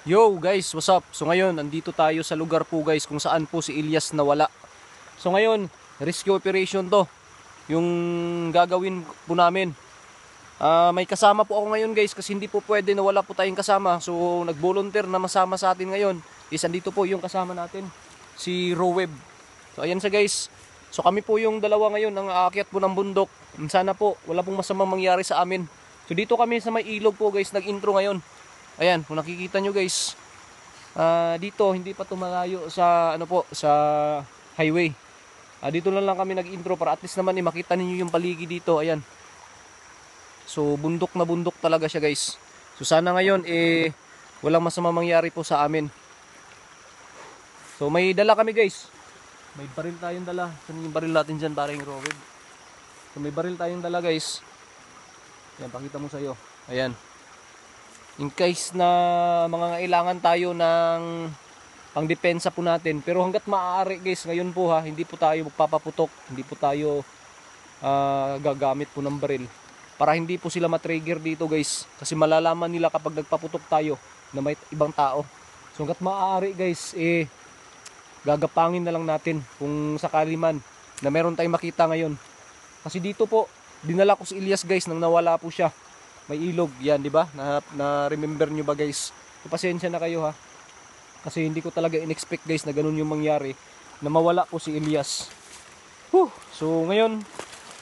Yo guys, what's up? So ngayon, andito tayo sa lugar po guys kung saan po si Elias nawala. So ngayon, rescue operation to. Yung gagawin po namin. May kasama po ako ngayon guys kasi hindi po pwede na wala po tayong kasama. So nag-volunteer na masama sa atin ngayon. Is andito po yung kasama natin, si Roweb. So ayan sa guys. So kami po yung dalawa ngayon ang aakyat po ng bundok. Sana po wala pong masamang mangyari sa amin. So dito kami sa may ilog po guys, nag-intro ngayon. Ayan, kung nakikita nyo guys, dito hindi pa tumalayo sa ano po, sa highway. Dito lang kami nag-intro para at least naman makita niyo yung paligid dito. Ayan. So bundok na bundok talaga siya guys. So sana ngayon walang masama mangyari po sa amin. So may dala kami guys. May baril tayong dala. Saan yung baril natin dyan, parang Rowed? So may baril tayong dala guys. Ayan, pakita mo sa'yo. Ayan. In case na mga kailangan tayo ng pangdepensa po natin. Pero hanggat maaari guys, ngayon po hindi po tayo magpapaputok, hindi po tayo gagamit po ng baril. Para hindi po sila matrigger dito guys. Kasi malalaman nila kapag nagpaputok tayo na may ibang tao. So hanggat maaari guys, gagapangin na lang natin kung sakali man na meron tayong makita ngayon. Kasi dito po, dinala ko si Elias guys nang nawala po siya. May ilog yan, di ba? Na remember nyo ba guys? Pasensya na kayo kasi hindi ko talaga in-expect guys na ganun yung mangyari, na mawala po si Elias. So ngayon,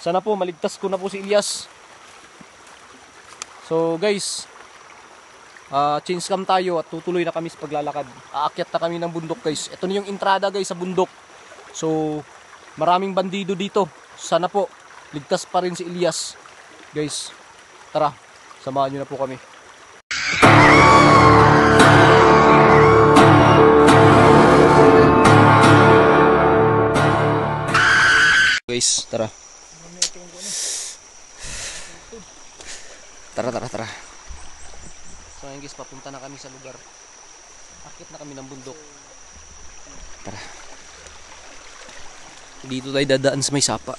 sana po maligtas ko na po si Elias. So guys, change cam tayo at tutuloy na kami sa paglalakad. Aakyat na kami ng bundok guys. Ito na yung entrada guys sa bundok. So maraming bandido dito. Sana po ligtas pa rin si Elias. Guys, tara, samahan nyo na po kami. Guys, tara. Tara. So ayun guys, papunta na kami sa lugar. Akit na kami ng bundok. Tara. Dito tayo dadaan sa may sapa.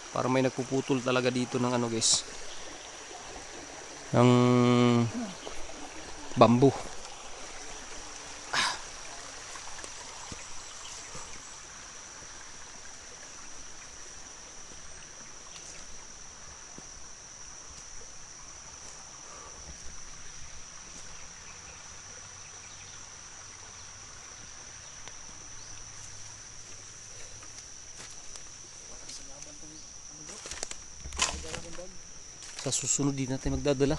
Para may nagpuputol talaga dito ng ano guys, ng bamboo. Sa susunod din natin magdadala.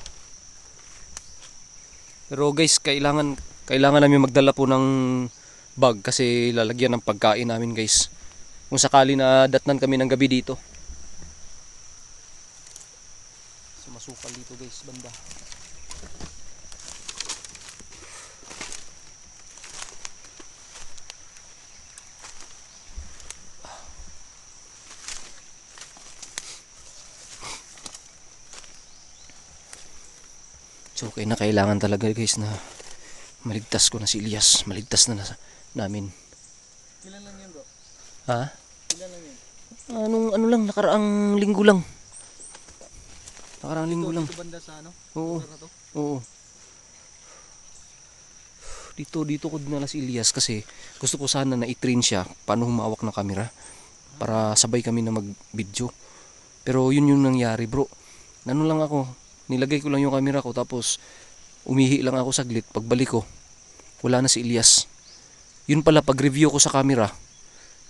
Pero guys, kailangan namin magdala po ng bag kasi lalagyan ng pagkain namin guys. Kung sakali na datnan kami ng gabi dito. So masukal dito guys, banda. So okay na, kailangan talaga guys na maligtas ko na si Elias. Maligtas na namin. Ilan lang yun bro? Ha? Ilan lang yun? Ano lang, nakaraang linggo lang. Nakaraang linggo lang. Dito banda sa ano? Oo. Na to? Oo. Dito ko dinala si Elias kasi gusto ko sana na i-train siya paano humawak ng camera para sabay kami na mag-video. Pero yun yung nangyari bro. Ano lang ako, nilagay ko lang yung camera ko tapos umihi lang ako saglit. Pagbalik ko, wala na si Elias. Yun pala, pag-review ko sa camera,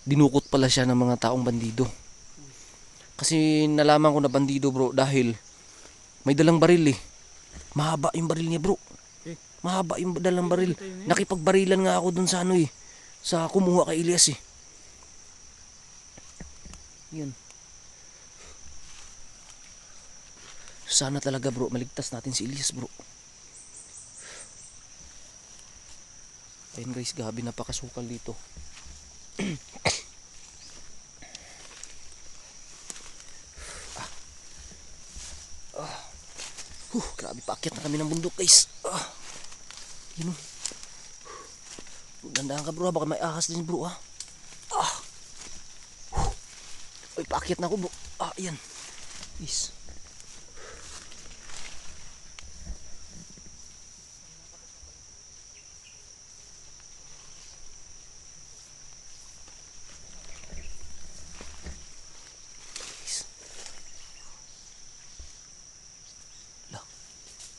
dinukot pala siya ng mga taong bandido. Kasi nalaman ko na bandido bro dahil may dalang baril eh. Mahaba yung baril niya bro. Mahaba yung dalang baril. Nakipagbarilan nga ako dun sa ano eh, sa kumuha kay Elias eh. Yun. Sana talaga bro, maligtas natin si Elias bro. Ayun guys, gabi napakasukal dito. Grabe, paakyat na kami ng bundok guys. Yun. Dandahan ka bro, baka may ahas din bro ha. Ay, paakyat na ako bro. Ayan. Is.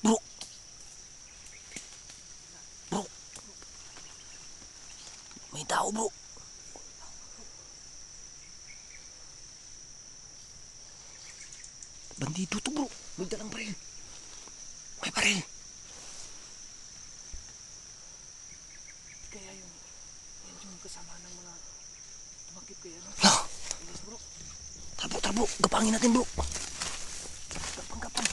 Bro. Bro. May tao, bro. Bandido to, bro. May dalang baril. May baril. Kaya yung kasama ng mga tumakip kaya no? Lah. Ilis bro. Tara, bro. Tara, bro. Gapangin natin, bro. Gapang.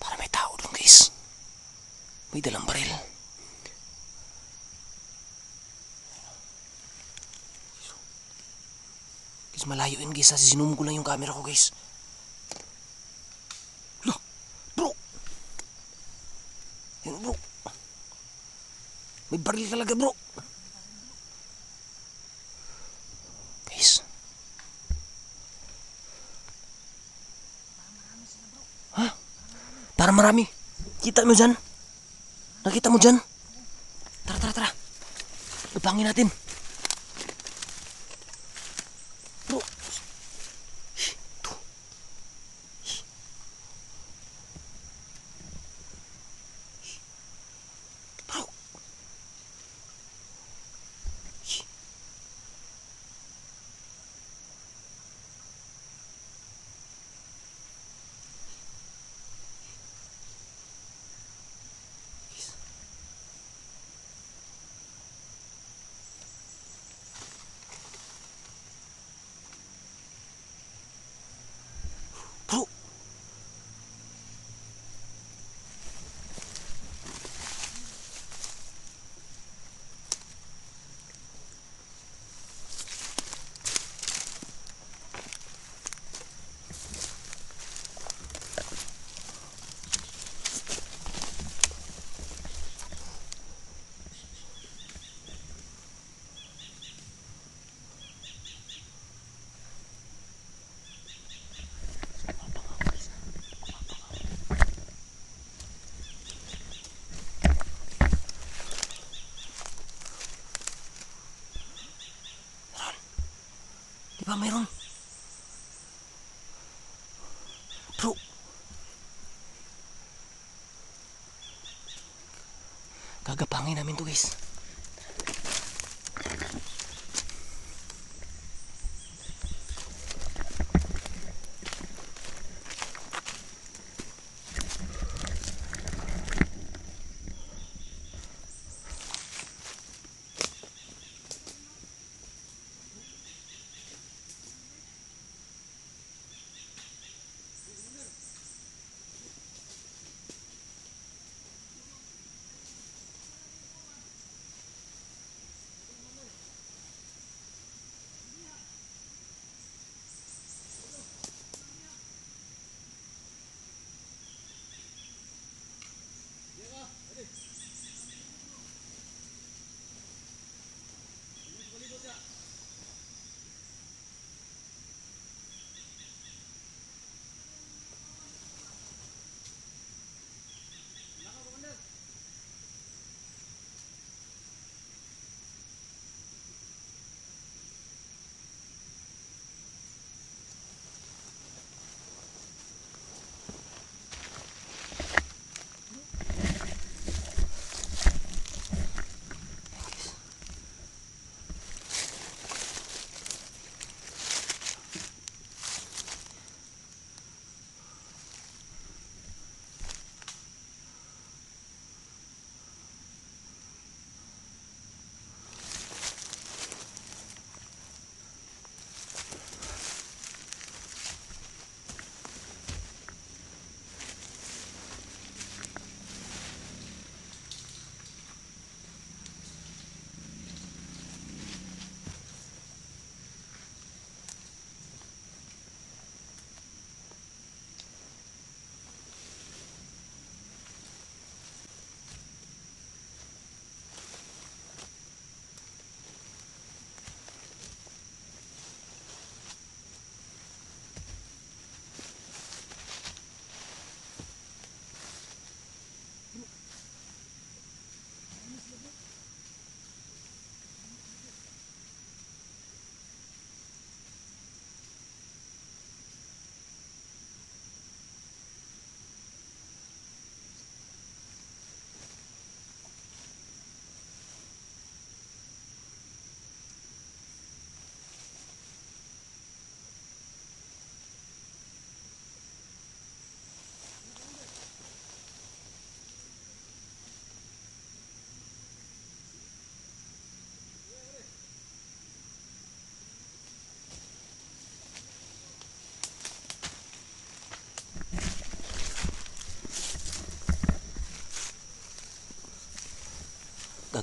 Para may tao dun, guys. May dalang baril. Guys, malayo yun, guys. Sinum ko lang yung camera ko, guys. Loh, bro. Yan, bro. May baril talaga, bro. Guys. Ha? Para marami. Kita mo dyan? Nakita mo dyan? Tara. Gapangin natin. Bro. Ito. Bro. Bro. Di ba mayroon? Bro. Gagapangin namin to, guys.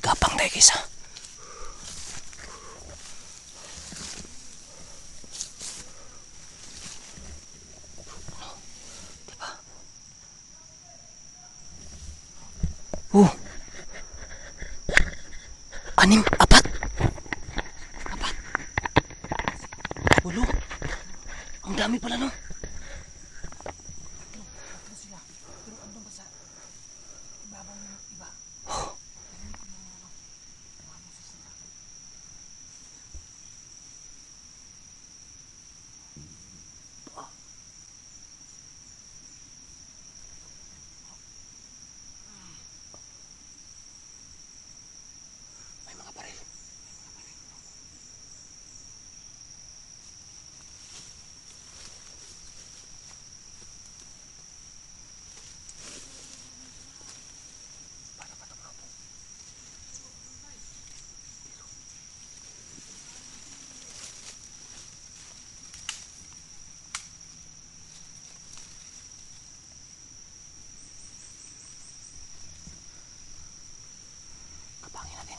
Gapang tayo guys ha. Diba? Oh. Anim, apat. Apat. Ulo. Ang dami pala no. Tatlo sila. Pero andun ba sa ibabaw ng iba? May mga baril. Kapangin natin.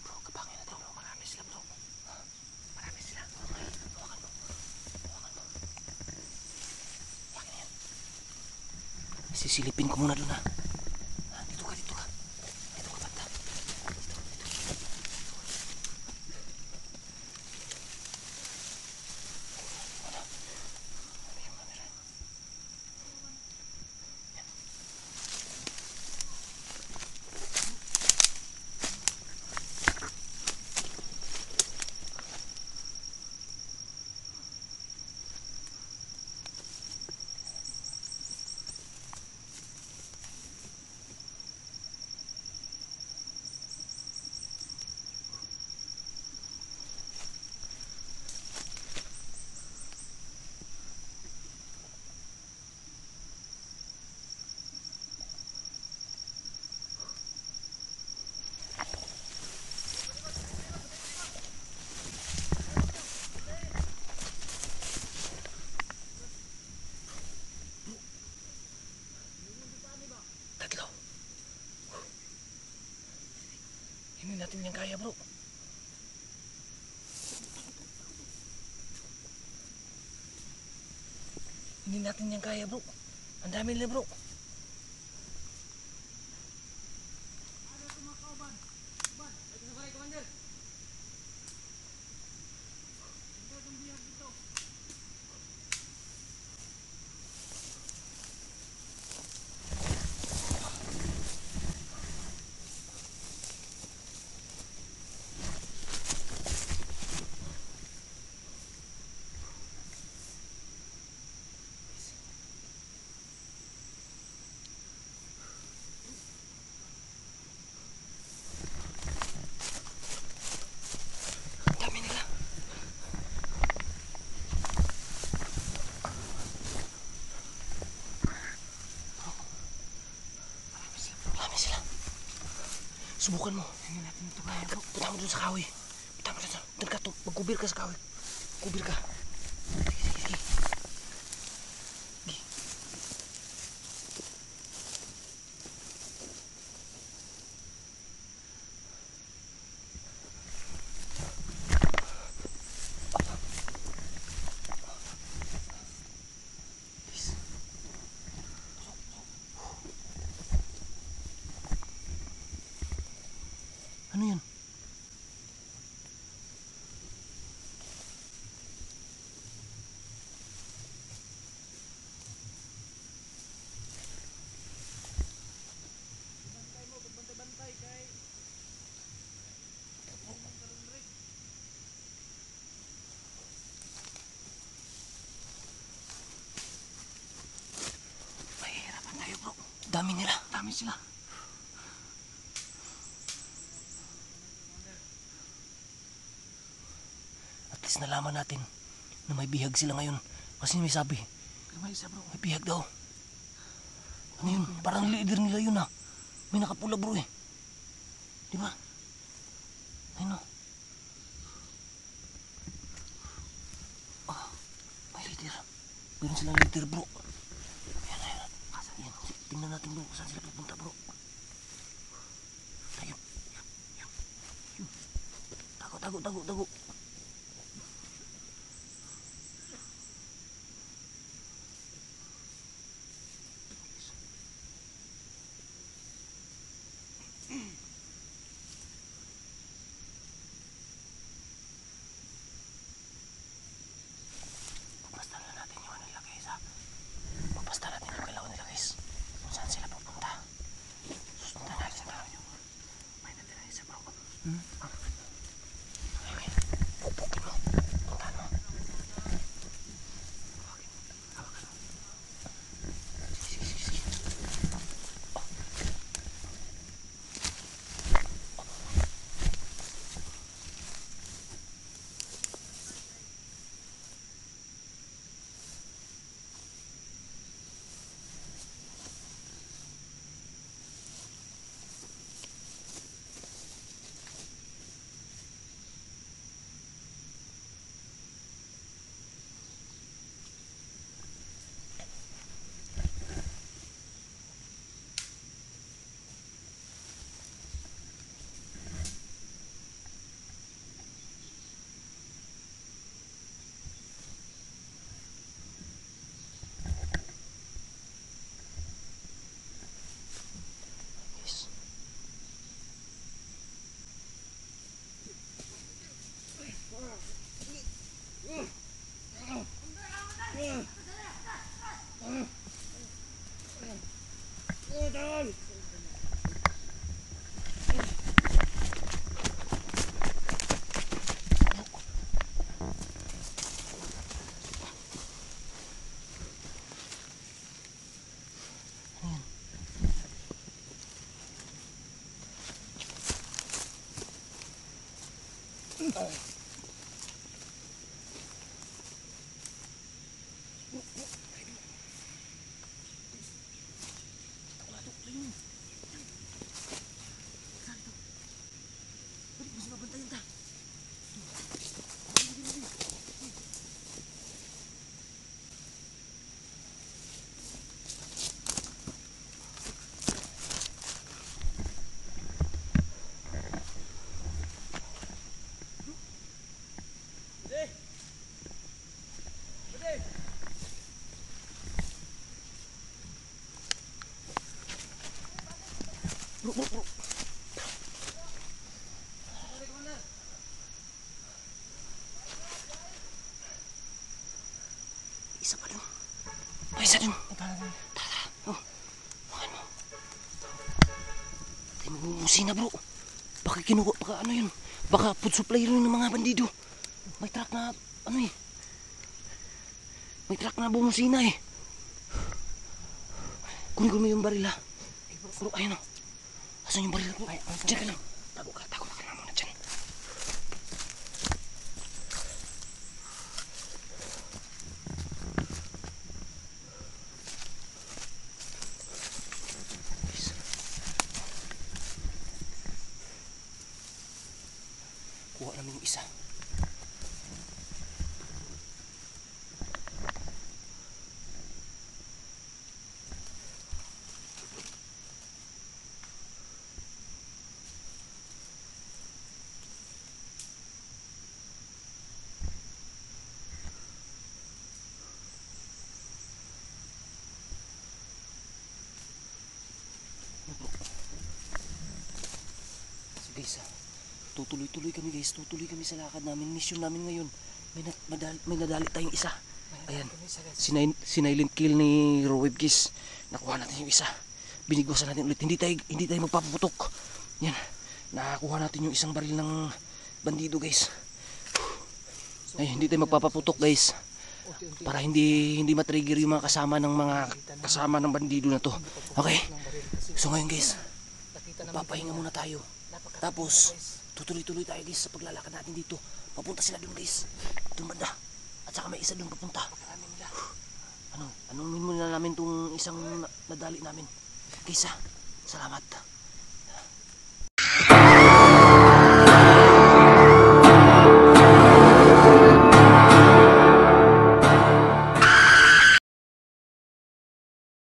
Bro, kapangin natin bro. Marami sila bro. Marami sila. Okay, hawakan mo. Hawakan mo. Hawakan yan. Sisilipin ko muna dun ha. Dito ka, dito ka. Dito ka banda. Dito, dito. Wala. Ano yung camera? Yan. Tatlo. Hindi natin yan kaya bro. Hindi natin yan kaya bro. Ang dami nila bro. Ang dami nila. Marami sila. Subukan mo. Hindi natin ito kaya bro. Punta mo dun sa kahoy. Punta mo dun sa... Dun ka to. Magkubir ka sa kahoy. Kubir ka. Sige, sige, sige. Sige. Please. Ano yan? Bantay-bantay kay Mahihirapan tayo bro. Dami nila. dami sila. At least nalaman natin na may bihag sila ngayon. Kasi may sabi, Pero may isa bro. may bihag daw. Ano yun? Parang leader nila yun ah. May nakapula bro eh. Di ba? Ayun oh. Ah, may leader. Meron silang leader bro. Ayan, ayan. Ayan. Tingnan natin bro kung saan sila pupunta bro. Tayo. Tago. Basta na natin yung ano nila guys ha. Basta natin yung kailangan nila guys. Kung saan sila pupunta. Susundan natin sa tao. May natira isa bro. Okay. Pupukin mo. Puntahan mo. Hawakan mo. Sige. Bro. Isa pa dun. Ay, isa dun. Tara. Oh. Makan mo. Tayo magmumusin na bro. Baka kinuha, baka ano yun. Baka food supply rin ng mga bandido. May truck na, ano eh. May truck na bumusina eh. Kunin ko mo yung baril ha. Bro, ayun o. Asan yung baril bro? Diyan ka lang. Tago ka lang muna dyan. Kuha namin yung isa. Guys, tutuloy kami sa lakad namin. Mission namin ngayon. May nadali tayong isa. Ayan, sinilent kill ni Roweb guys. Nakuha natin yung isa. Binigwasan natin ulit. Hindi tayo magpapaputok. Yan, nakakuha natin yung isang baril ng bandido guys. Ay, hindi tayo magpapaputok guys. Para hindi matrigger yung mga kasama ng bandido na to. Okay, so ngayon guys, papahinga muna tayo. Tapos, tutuloy tayo guys sa paglalakad natin dito. Papunta sila dun guys. Doon banda. At saka may isa dun papunta. Anong muna namin itong isang nadali namin. Guys salamat.